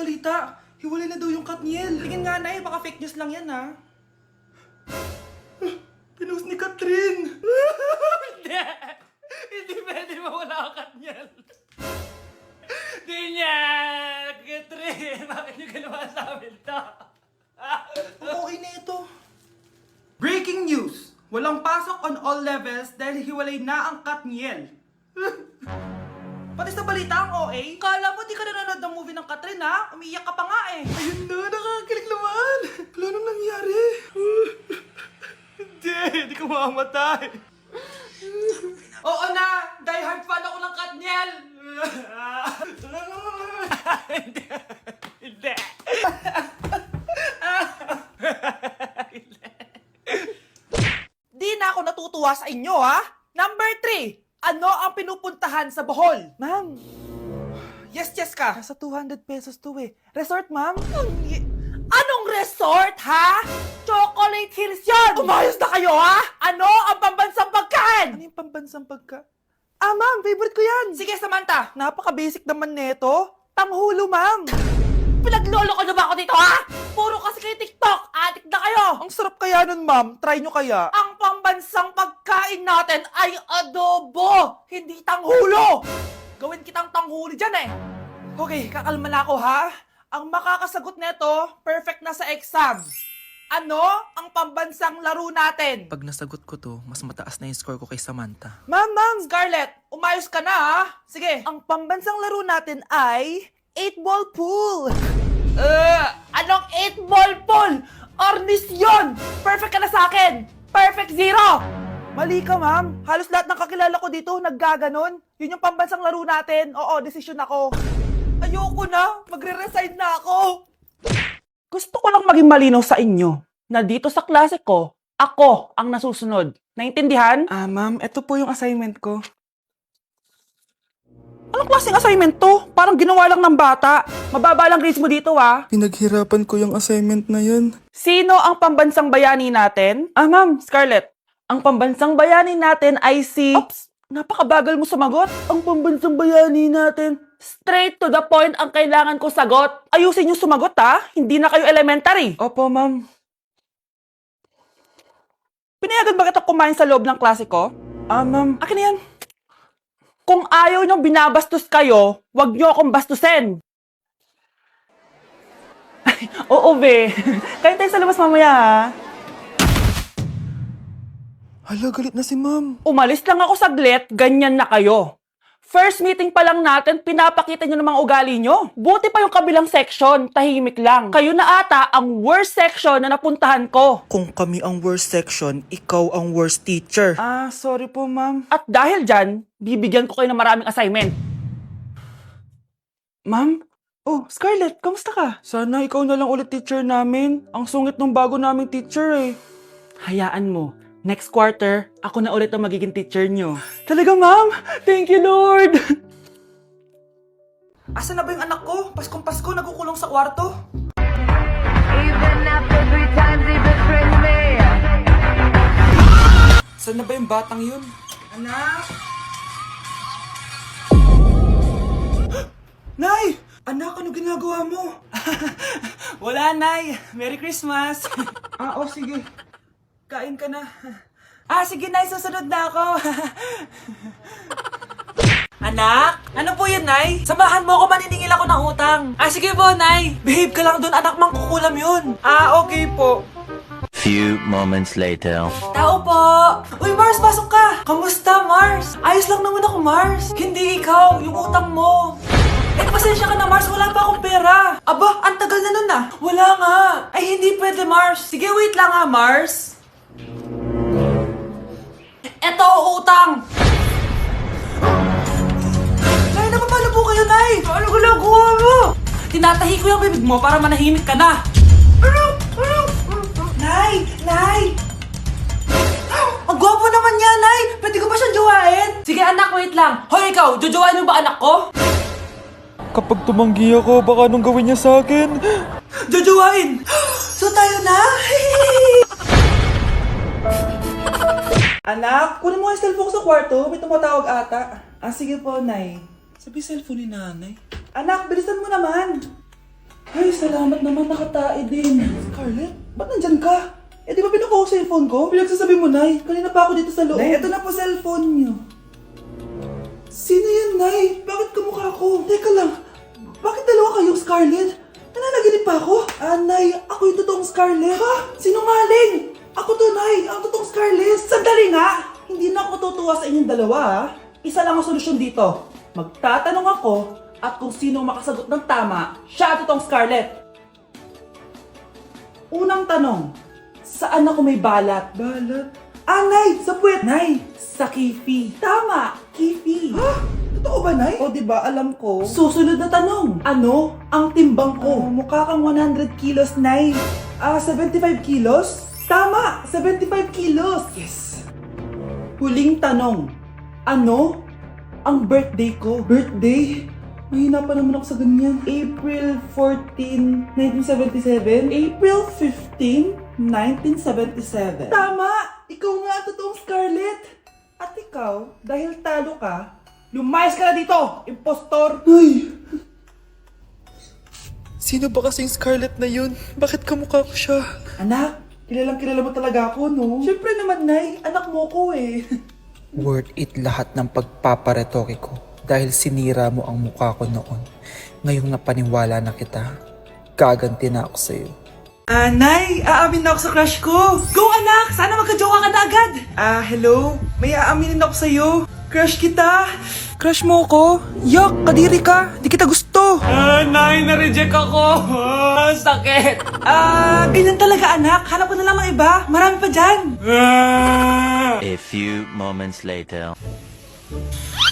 balita. Hiwalay na daw yung Katniel. Tingin nga, Nay. Baka fake news lang yan, ha? Pinost ni Catherine. Hindi! Hindi pwede mawala ang Katniel. Hindi niya! Catherine! Bakit niyo ginawa sa amin to? Okay na ito. Breaking news! Walang pasok on all levels dahil hiwalay na ang Katniel. Pati sa balita ang OA, kala mo di ka nanonood ng movie ng Catherine, ha? Umiiyak ka pa nga eh. Ayun na, nakakakilig naman. Wala nang nangyari. Hindi ka mamamatay. Oo na, die hard fan ako ng Katniel. Hindi! Hindi! Di na ako natutuwa sa inyo, ha? Number 3, ano ang pinupuntahan sa Bohol? Ma'am. Yes ka. Nasa 200 pesos to eh. Resort, ma'am? Anong resort, ha? Chocolate Hills yun! Umayos na kayo, ha? Ano ang pambansang pagkain? Ano yung pambansang pagkain? Ah, ma'am, favorite ko yan. Sige, Samantha. Napaka-basic naman nito. Tanghulo, ma'am. Pinaglolo ko na ba ako dito, ha? Puro kasi kayo TikTok. Adik na kayo. Ang sarap kaya nun, ma'am. Try nyo kaya. Ang pambansang pagkain natin ay adobo, hindi tanghulo. Gawin kitang tanghuli dyan, eh. Okay, kakalma na ako, ha? Ang makakasagot nito, perfect na sa exam. Ano ang pambansang laro natin? Pag nasagot ko to, mas mataas na yung score ko kay Samantha. Ma'am! Scarlett, umayos ka na, ha? Sige. Ang pambansang laro natin ay 8-ball pool. Anong 8-ball pool? Ornis yun! Perfect ka na sa akin! Perfect 0! Mali ka, ma'am. Halos lahat ng kakilala ko dito naggaganon. Yun yung pambansang laro natin. Oo, desisyon ako. Ayoko na. Magre-resign na ako. Gusto ko lang maging malinaw sa inyo na dito sa klase ko, ako ang nasusunod. Naintindihan? Ma'am, ito po yung assignment ko. Anong klaseng assignment to? Parang ginawa lang ng bata. Mababa lang grades mo dito, ha? Pinaghirapan ko yung assignment na yun. Sino ang pambansang bayani natin? Ma'am, Scarlett. Ang pambansang bayani natin ay si... Oops! Napakabagal mo sumagot. Ang pambansang bayani natin. Straight to the point ang kailangan ko sagot. Ayusin yung sumagot, ha? Hindi na kayo elementary. Opo, ma'am. Pinayagan ba kita kumain sa loob ng klase ko? Ma'am. Akin na yan. Kung ayaw niyong binabastos kayo, wag niyo akong bastusin. Oo, be. Kain tayo sa labas mamaya, ha? Hala, galit na si ma'am. Umalis lang ako saglit, ganyan na kayo. First meeting pa lang natin, pinapakita nyo ng mga ugali nyo. Buti pa yung kabilang section, tahimik lang. Kayo na ata ang worst section na napuntahan ko. Kung kami ang worst section, ikaw ang worst teacher. Sorry po, ma'am. At dahil dyan, bibigyan ko kayo ng maraming assignment. Ma'am? Oh, Scarlett, kamusta ka? Sana ikaw na lang ulit teacher namin. Ang sungit ng bago naming teacher eh. Hayaan mo. Next quarter, ako na ulit ang magiging teacher nyo. Talaga, ma'am? Thank you, Lord! Asa na ba yung anak ko? Paskong Pasko, nagkukulong sa kwarto. Even after 3 times he betrayed me. Saan na ba yung batang yun? Anak! Nay! Anak, ano ginagawa mo? Wala, Nay. Merry Christmas. Sige. Kain ka na. Sige, Nay. Susunod na ako. Anak? Ano po yun, Nay? Samahan mo ako, maniningil ako ng utang. Sige po, Nay. Behave ka lang dun, anak, mangkukulam yun. Okay po. Few moments later. Tao po! Uy, Mars, pasok ka! Kamusta, Mars? Ayos lang naman ako, Mars. Hindi ikaw, yung utang mo. Pasensya ka na, Mars. Wala pa akong pera. Aba, ang tagal na nun ah. Wala nga. Ay, hindi pwede, Mars. Sige, wait lang ha, Mars. Eto, utang! Nay, napapalo po kayo, Nay! Ano ginagawa mo? Tinatahi ko yung bibig mo para manahimik ka na. Nay! Nay! Ang gwapo naman niya, Nay! Pwede ko ba siyang jowain? Sige, anak, wait lang. Hoy, ikaw, jojowain mo ba anak ko? Kapag tumanggi ako, baka anong gawin niya sa akin? Jojowain! So tayo na? Anak, kunin mo yung cellphone ko sa kwarto. May tumatawag ata. Sige po, Nay. Sabi cellphone ni nanay. Anak, bilisan mo naman. Ay, salamat naman, nakatae din. Scarlett, ba't nandyan ka? Eh, di ba pinukuha ko sa phone ko? Pinagsasabi mo, Nay. Kanina pa ako dito sa loob. Nay, eto na po cellphone niyo. Sino yan, Nay? Bakit kamukha ko? Teka lang, bakit dalawa kayong Scarlett? Nananaginip pa ako? Ah, Nay, ako yung totoong Scarlett. Ha? Sinungaling! Ako to, Nay, ang totoong Scarlett. Sandali nga! Hindi na ako tutuwa sa inyong dalawa, ha? Isa lang ang solusyon dito. Magtatanong ako at kung sino makasagot ng tama, siya ang totoong Scarlett. Unang tanong, saan ako may balat? Balat? Ah, Nay! Sa puwet! Nay! Sa kifi. Tama! Kifi. Ha? Totoo ba, Nay? O, diba? Alam ko. Susunod na tanong. Ano ang timbang ko? Mukha kang 100 kilos, Nay. 75 kilos? Tama! 75 kilos! Yes! Huling tanong. Ano ang birthday ko? Birthday? Mahina pa naman ako sa ganyan. April 14, 1977? April 15, 1977. Tama! Ikaw nga ang totoong Scarlett! At ikaw, dahil talo ka, lumayas ka na dito, impostor! Ay! Sino ba kasing Scarlett na yun? Bakit kamukha ko siya? Anak, kilala mo talaga ako, no? Siyempre naman, Nay. Anak mo ko eh. Worth it lahat ng pagpaparetoke ko dahil sinira mo ang mukha ko noon. Ngayong napaniwala na kita, gaganti na ako sa'yo. Nay, aamin na ako sa crush ko. Go, anak! Sana magka-jowa ka na agad. Hello? May aaminin ako sa'yo. Crush kita. Crush mo ko? Yuck, kadiri ka. Di kita gusto. Nay, na-reject ako. Sakit. Ganyan talaga anak. Hanap ko na lang ng iba. Marami pa dyan. A few moments later.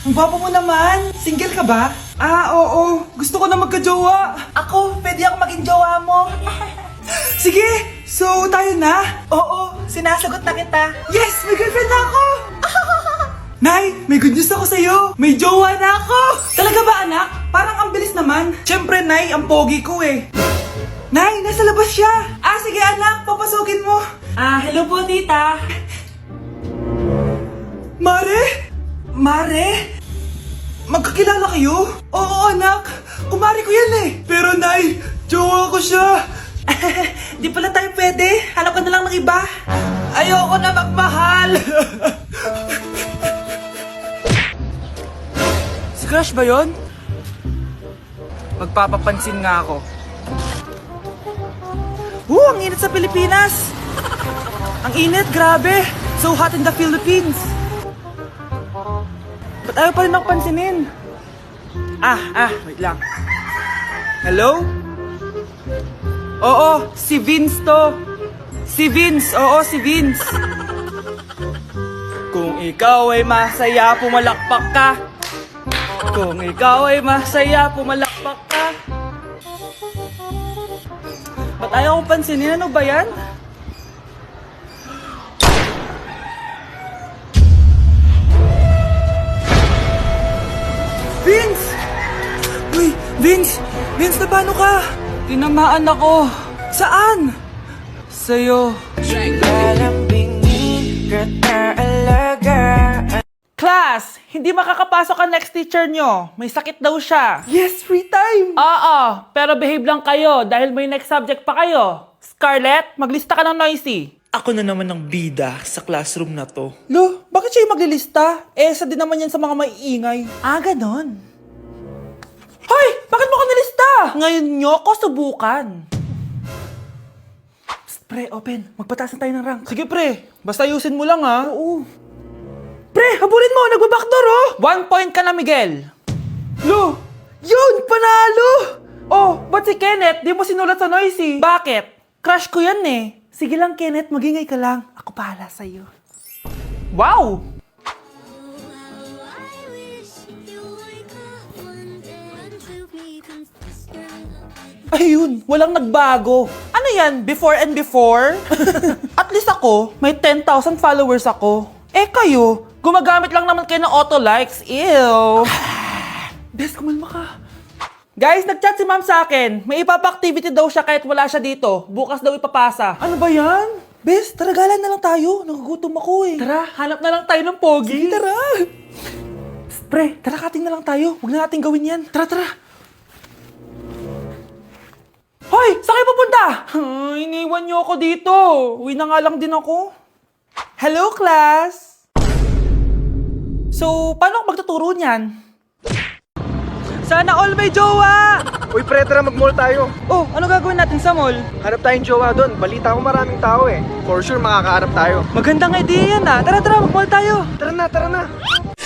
Ang gwapo mo naman. Single ka ba? Oo. Gusto ko na magka-jowa. Ako, pwede ako maging jowa mo. Sige, so tayo na? Oo, sinasagot na kita. Yes, may girlfriend na ako. Nay, may good news ako sa'yo. May jowa na ako. Talaga ba anak? Parang ang bilis naman. Siyempre, Nay, ang pogi ko eh. Nay, nasa labas siya. Sige anak, papasukin mo. Hello po tita. Mare? Mare? Magkakilala kayo? Oo anak, kumari ko yan eh. Pero Nay, jowa ko siya. Di pala tayo pwede. Hanap ka na lang ng iba. Ayoko na magmahal. Si Crush ba yun? Magpapapansin nga ako. Ang init sa Pilipinas. Ang init, grabe. So hot in the Philippines. Ba't ayaw pa rin ako pansinin? Wait lang. Hello? Oo, si Vince to. Si Vince, oo, si Vince. Kung ikaw ay masaya, pumalakpak ka. Kung ikaw ay masaya, pumalakpak ka. Ba't ayaw kong pansinin? Ano ba yan? Vince! Uy, Vince! Vince, na paano ka? Tinamaan ako. Saan? Sa'yo. Class, hindi makakapasok ang next teacher nyo. May sakit daw siya. Yes, free time! Oo, pero behave lang kayo dahil may next subject pa kayo. Scarlett, maglista ka ng noisy. Ako na naman ang bida sa classroom na to. Lo, bakit siya yung maglilista? Isa din naman yan sa mga maiingay. Ganon. Hoy! Bakit mo ko nilista? Ngayon nyo ko subukan. Psst, pre, open. Magpataas na tayo ng rank. Sige, pre. Basta ayusin mo lang, ha? Oo. Pre, habulin mo. Nagbabackdoor, oh. 1 point ka na, Miguel. Lo, yun, panalo. Oh, ba't si Kenneth di mo sinulat sa noisy? Bakit? Crush ko yan, eh. Sige lang, Kenneth. Magingay ka lang. Ako pahala sa'yo. Wow! Ayun, walang nagbago. Ano yan, before and before? At least ako, may 10,000 followers ako. Kayo, gumagamit lang naman kayo ng auto-likes. Ew. Bes, kumalma ka. Guys, nag-chat si ma'am sa akin. May ipapa-activity daw siya kahit wala siya dito. Bukas daw ipapasa. Ano ba yan? Bes, tara galan na lang tayo. Nagugutom ako eh. Tara, hanap na lang tayo ng pogi. Sige, tara. Psst, pre, tara kating na lang tayo. Huwag na natin gawin yan. Tara, tara. Hoy, saan kayo pupunta? Iniwan niyo ako dito. Uwi na nga lang din ako. Hello, class! So, paano ako magtuturo niyan? Sana all may jowa! Uy, pre, tara mag-mall tayo. Oh, ano gagawin natin sa mall? Hanap tayong jowa doon. Balita ko maraming tao eh. For sure, makakahanap tayo. Magandang idea yan ah. Tara, mag-mall tayo. Tara na.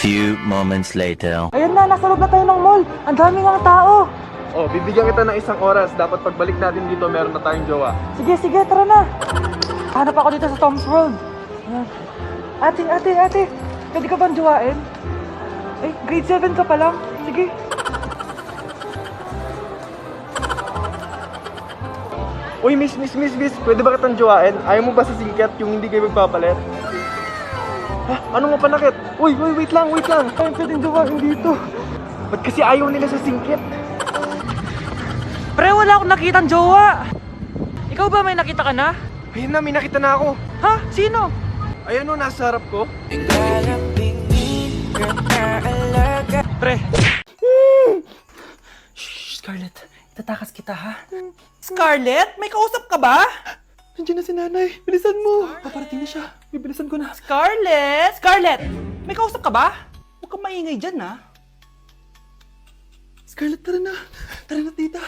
Few moments later. Ayun na, nasa loob na tayo ng mall. Ang dami ng tao. Oh, bibigyan kita ng isang oras. Dapat pagbalik natin dito, meron na tayong jowa. Sige, tara na. Hanap ako dito sa Tom's World. Ayan. Ate. Pwede ka bang jowain? Ay, grade 7 ka pa lang. Sige. Uy, miss. Pwede ba kitang jowain? Ayaw mo ba sa singket yung hindi kayo magpapalit? Ha? Ano nga panakit? Uy, wait lang. Ay, pwedeng jowain dito. Ba't kasi ayaw nila sa singket? Pre, wala akong nakitang jowa. Ikaw ba may nakita ka na? Ayun na, may nakita na ako. Ha? Sino? Ayan o, nasa harap ko. Pre. Shh, Scarlett. Itatakas kita, ha? Scarlett? May kausap ka ba? Nandiyan na si nanay. Bilisan mo. Paparating na siya. Bibilisan ko na. Scarlett! May kausap ka ba? Huwag kang maingay dyan, ha? Scarlett, tara na. Tita.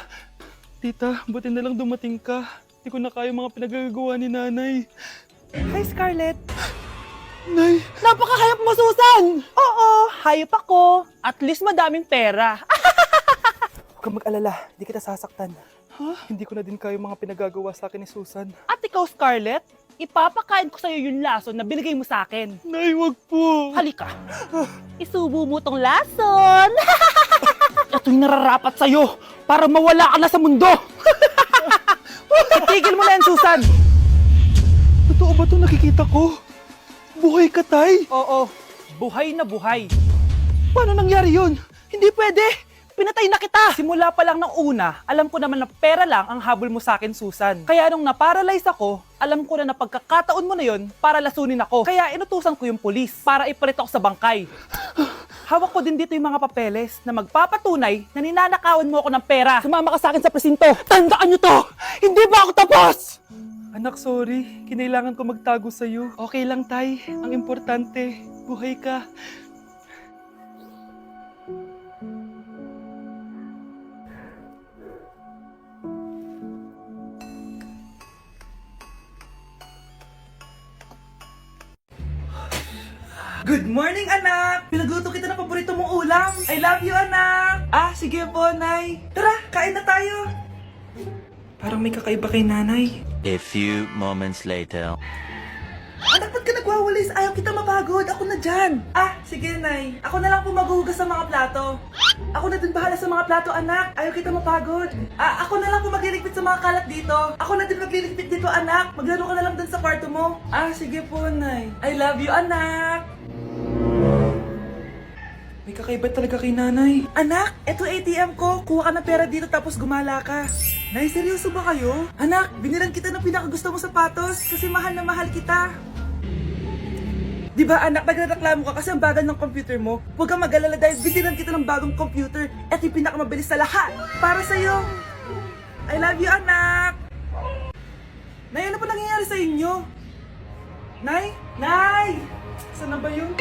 Tita, buti na lang dumating ka. Hindi ko na kaya mga pinagagawa ni nanay. Hi, Scarlett. Nay, Napakahayop mo, Susan! Oo, hayop ako. At least madaming pera. huwag kang mag-alala. Hindi kita sasaktan. Ha? Hindi ko na din kaya mga pinagagawa sa akin ni Susan. At ikaw, Scarlett, ipapakain ko sa'yo yung lason na binigay mo sa akin. Nay, wag po. Halika. Isubo mo tong lason. Ito'y nararapat sa'yo para mawala ka na sa mundo. Itigil mo na yan, Susan. Totoo ba ito nakikita ko? Buhay ka, Tay? Oo, buhay na buhay. Paano nangyari yun? Hindi pwede. Pinatay na kita. Simula pa lang ng una, alam ko naman na pera lang ang habol mo sa akin, Susan. Kaya nung naparalyze ako, alam ko na pagkakataon mo na yon para lasunin ako. Kaya inutusan ko yung pulis para ipalit ako sa bangkay. Hawak ko din dito yung mga papeles na magpapatunay na ninanakawan mo ako ng pera. Sumama ka sa akin sa presinto. Tandaan nyo to! Hindi ba ako tapos? Anak, sorry. Kinailangan ko magtago sa'yo. Okay lang, Tay. Ang importante, buhay ka. Good morning, anak! Pinagluto kita ng paborito mong ulam. I love you, anak! Ah, sige po, Nay. Tara, kain na tayo. Parang may kakaiba kay nanay. A few moments later. Anak, ba't ka nagwawalis? Ayaw kita mapagod. Ako na dyan. Ah, sige, Nay. Ako na lang po maghuhugas sa mga plato. Ako na din bahala sa mga plato, anak. Ayaw kita mapagod. Ah, ako na lang po magliligpit sa mga kalat dito. Ako na din magliligpit dito, anak. Maglaro ka na lang dun sa kwarto mo. Ah, sige po, Nay. I love you, anak. May kakaiba talaga kay nanay. Anak, eto ATM ko. Kuha ka ng pera dito tapos gumala ka. Nay, seryoso ba kayo? Anak, binilan kita ng pinakagusto mong sapatos kasi mahal na mahal kita. Di ba anak, nagreklamo ka kasi ang bagal ng computer mo? Huwag kang mag-alala dahil binilan kita ng bagong computer. Eto yung pinakamabilis sa lahat. Para sa'yo. I love you, anak. Nay, ano pa nangyayari sa inyo? Nay? Nay! Saan na ba yun?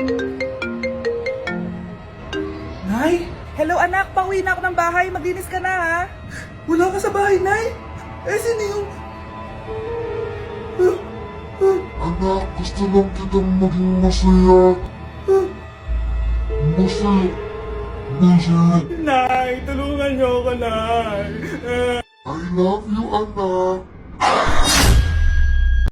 Nay? Hello anak, pauwi na ako ng bahay. Maglinis ka na ha. Wala ka sa bahay, Nay? Eh, sino yung... Anak, gusto lang kitang maging masaya. Masaya. Nay, tulungan niyo ako, Nay. I love you, anak.